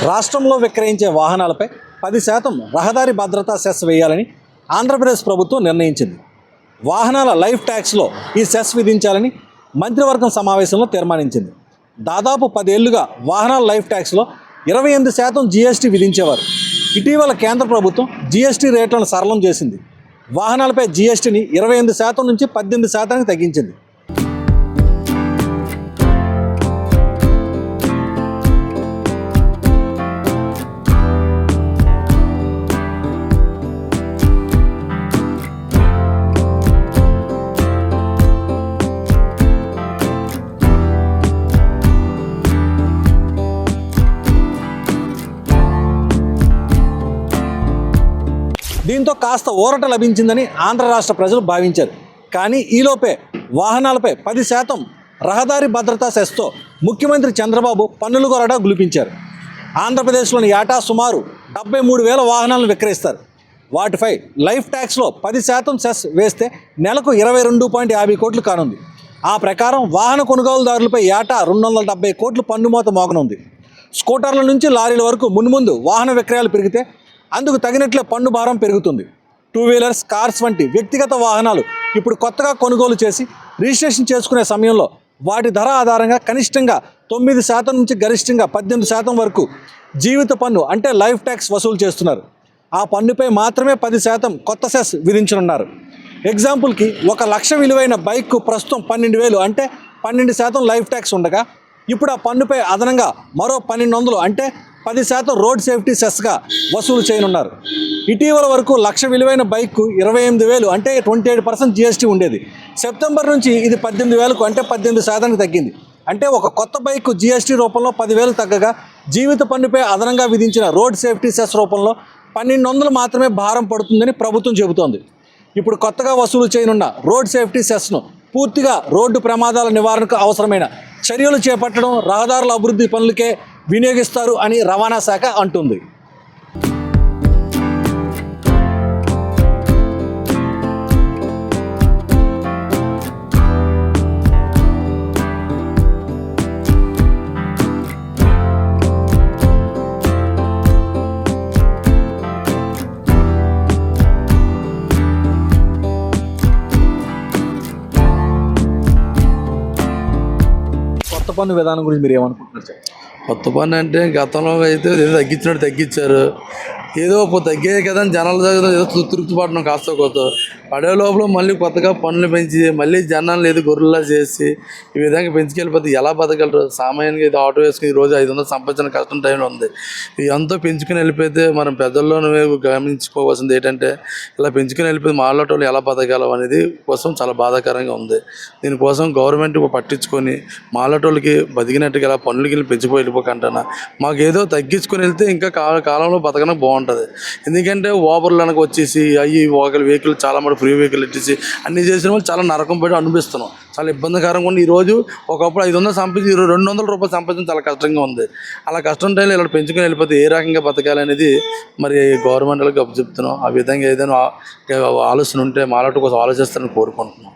రాష్ట్రంలో విక్రయించే వాహనాలపై 10% రహదారి భద్రతా సెస్ వేయాలని ఆంధ్రప్రదేశ్ ప్రభుత్వం నిర్ణయించింది. వాహనాల లైఫ్ ట్యాక్స్లో ఈ సెస్ విధించాలని మంత్రివర్గం సమావేశంలో తీర్మానించింది. దాదాపు 10 ఏళ్లుగా వాహనాల లైఫ్ ట్యాక్స్లో 28% జీఎస్టీ విధించేవారు. ఇటీవల కేంద్ర ప్రభుత్వం జీఎస్టీ రేట్లను సరళం చేసింది. వాహనాలపై జీఎస్టీని 28% నుంచి 18% తగ్గించింది. దీంతో కాస్త ఊరట లభించిందని ఆంధ్ర రాష్ట్ర ప్రజలు భావించారు. కానీ ఈలోపే వాహనాలపై 10% రహదారి భద్రతా సెస్తో ముఖ్యమంత్రి చంద్రబాబు పన్నుల గొరడా గులిపించారు. ఆంధ్రప్రదేశ్లోని ఏటా సుమారు 73,000 వాహనాలను విక్రయిస్తారు. వాటిపై లైఫ్ ట్యాక్స్లో 10% సెస్ వేస్తే నెలకు 22.50 కోట్లు కానుంది. ఆ ప్రకారం వాహన కొనుగోలుదారులపై ఏటా 270 కోట్లు పన్ను మోత మోగనుంది. స్కూటర్ల నుంచి లారీల వరకు మున్ముందు వాహన విక్రయాలు పెరిగితే అందుకు తగినట్లే పన్ను భారం పెరుగుతుంది. 2 వీలర్స్, కార్స్ వంటి వ్యక్తిగత వాహనాలు ఇప్పుడు కొత్తగా కొనుగోలు చేసి రిజిస్ట్రేషన్ చేసుకునే సమయంలో వాటి ధర ఆధారంగా కనిష్టంగా 9% నుంచి గరిష్టంగా 18% వరకు జీవిత పన్ను అంటే లైఫ్ ట్యాక్స్ వసూలు చేస్తున్నారు. ఆ పన్నుపై మాత్రమే 10% కొత్త సెస్ విధించనున్నారు. ఎగ్జాంపుల్కి 1 లక్ష విలువైన బైక్కు ప్రస్తుతం 12,000 అంటే 12% లైఫ్ ట్యాక్స్ ఉండగా ఇప్పుడు ఆ పన్నుపై అదనంగా మరో 1,200 అంటే 10% రోడ్ సేఫ్టీ సెస్గా వసూలు చేయనున్నారు. ఇటీవల వరకు 1 లక్ష విలువైన బైక్కు 28,000 అంటే 28% జీఎస్టీ ఉండేది. సెప్టెంబర్ నుంచి ఇది 18,000కు అంటే 18% తగ్గింది. అంటే ఒక కొత్త బైక్కు జీఎస్టీ రూపంలో 10,000 తగ్గగా జీవిత పన్నుపై అదనంగా విధించిన రోడ్ సేఫ్టీ సెస్ రూపంలో 1,200 మాత్రమే భారం పడుతుందని ప్రభుత్వం చెబుతోంది. ఇప్పుడు కొత్తగా వసూలు చేయనున్న రోడ్ సేఫ్టీ సెస్ను పూర్తిగా రోడ్డు ప్రమాదాల నివారణకు అవసరమైన చర్యలు చేపట్టడం, రహదారుల అభివృద్ధి పనులకే వినియోగిస్తారు అని రవాణా శాఖ అంటుంది. కొత్త పన్ను విధానం గురించి మీరు ఏమనుకుంటున్నారు? కొత్త పన్ను అంటే గతంలో అయితే ఏదో తగ్గించినట్టు తగ్గించారు. ఏదో తగ్గాయి కదా అని జనాల దగ్గర ఏదో తృప్తి పడడం కాస్త కొత్త పడే లోపల మళ్ళీ కొత్తగా పన్నులు పెంచి మళ్ళీ జనాలను ఏదో గొర్రెలా చేసి ఈ విధంగా పెంచుకెళ్ళిపోతే ఎలా బతకగలరు? సామాన్యంగా ఇది ఆటో వేసుకుని ఈరోజు 500 సంపాదించిన కష్టం టైంలో ఉంది. ఎంతో పెంచుకుని వెళ్ళిపోతే మనం పెద్దల్లోనే గమనించుకోవాల్సింది ఏంటంటే ఇలా పెంచుకుని వెళ్ళిపోతే మాలాటోళ్ళు ఎలా బతకాలం అనేది కోసం చాలా బాధాకరంగా ఉంది. దీనికోసం గవర్నమెంట్ పట్టించుకొని మాలాటోళ్ళకి బతికినట్టుగా ఇలా పన్నులకి వెళ్ళి పెంచిపోయి వెళ్ళిపోకంటానా మాకు ఏదో తగ్గించుకొని వెళ్తే ఇంకా కాలంలో బతకడానికి బాగుంటుంది. ఎందుకంటే ఓవర్లకు వచ్చేసి అవి వెహికల్ చాలా మంది ఫ్రీ వెహికల్ ఇచ్చేసి అన్ని చేసిన వాళ్ళు చాలా నరకం పెట్టి అనిపిస్తున్నాం. చాలా ఇబ్బందికరంగా ఉంది. ఈరోజు ఒకప్పుడు 500 సంపాదించి 200 రూపాయలు సంపాదించడం చాలా కష్టంగా ఉంది. అలా కష్టం టైంలో ఇలా పెంచుకొని వెళ్ళిపోతే ఏ రకంగా బతకాలనేది మరి గవర్నమెంట్లకు చెప్తున్నాం. ఆ విధంగా ఏదైనా ఆలోచన ఉంటే మాలాట కోసం ఆలోచిస్తారని కోరుకుంటున్నాం.